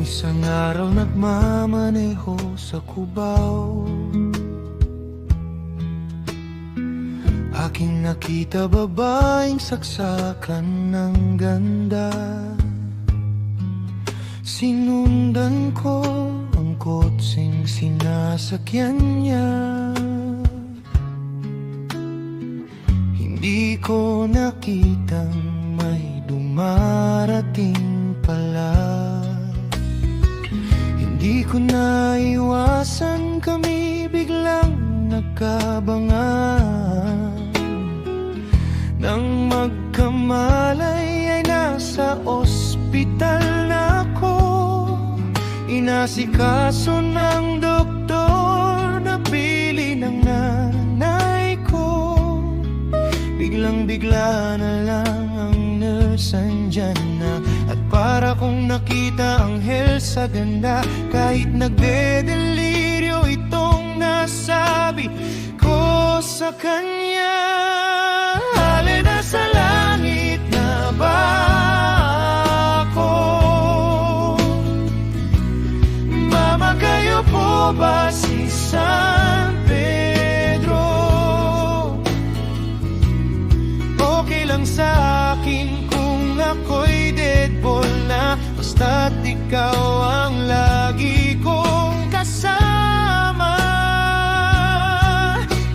Isang araw nagmamaneho sa Cubao, aking nakita babaeng saksakan ng ganda. Sinundan ko ang kotseng sinasakyan niya. Hindi ko nakitang may dumarating pala. Hindi ko naiwasan, kami biglang nagkabangan. Nang magkamalay ay nasa ospital na ako. Inasikaso ng doktor na pili ng nanay ko. Biglang-bigla na lang ang nurse andyan na, at para kong nakita anghel sa ganda. Kahit nagde-deliryo, itong nasabi ko sa kanya. Hali, nasa langit na ba ako? Mama, kayo po ba si San Pedro? Okay lang sa akin kung ako'y deadball na, basta't ikaw ang lagi kong kasama.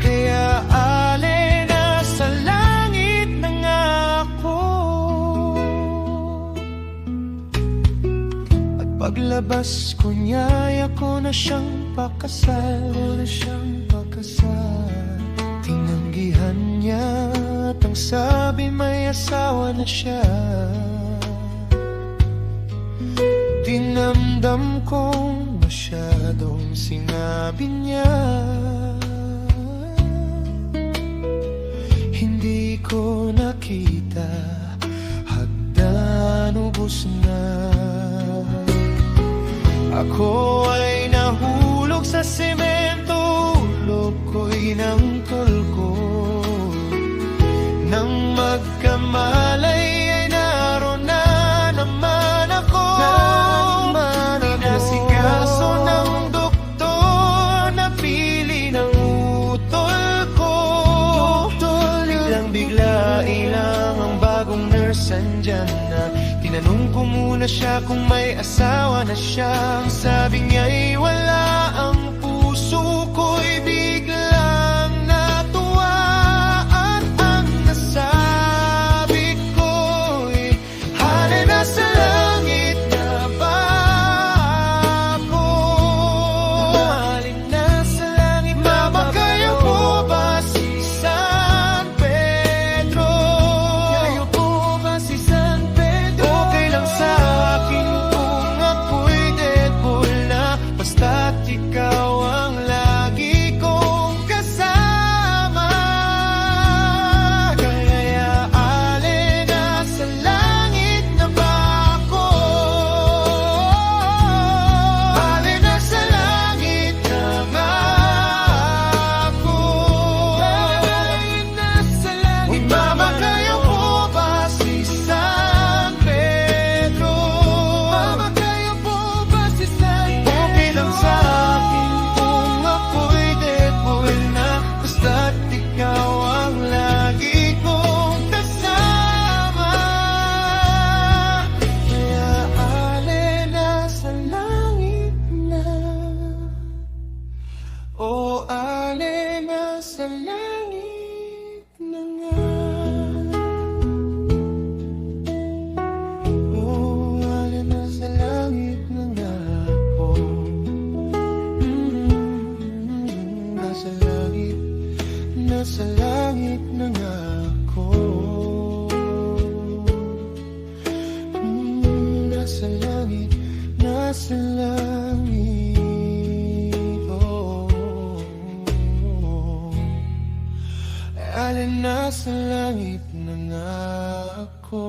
Kaya ale, nasa langit na nga ako. At paglabas ko niya'y ako na siyang pakasal. Tinanggihan niya at ang sabi may asawa na siya. Dinamdam kong masyadong sinabi niya. Hindi ko nakita, hagdan ubos na. Ako ay nahulog sa semento, ulog ko'y ng tulko. Nang magkamalay ay naroon na naman ako. Inasikaso ng doktor na pili ng utol ko. Biglang-bigla ilang ang bagong nurse andyan na. Tinanong ko muna siya kung may asawa na siya. Ang sabi niya'y wala, ang puso ko'y biglang natuwa. At ang nasabi ko'y, hali, nasa langit na ba ako? Hali, nasa langit na ba? Mama, kayo po ba si San Pedro? Kayo po ba si San Pedro? Okay lang sa akin kung ako'y deadpool na, basta't ikaw ang lagi kong kasama. Kaya ale, nasa langit na ba ako? Ale, nasa langit na ba ako? Nasa langit. Mama, kayo po ba si San Pedro? Mama, kayo po ba si San Pedro? Okay lang sa akin kung ako'y deadpool na, basta't ikaw ang lagi kong kasama. Kaya ale, nasa langit na. O ale, nasa langit na nga. O ale, nasa langit na nga ako. Nasa langit na nga ako. Nasa langit, nasa langit. Oh, alin nasa langit na nga ako.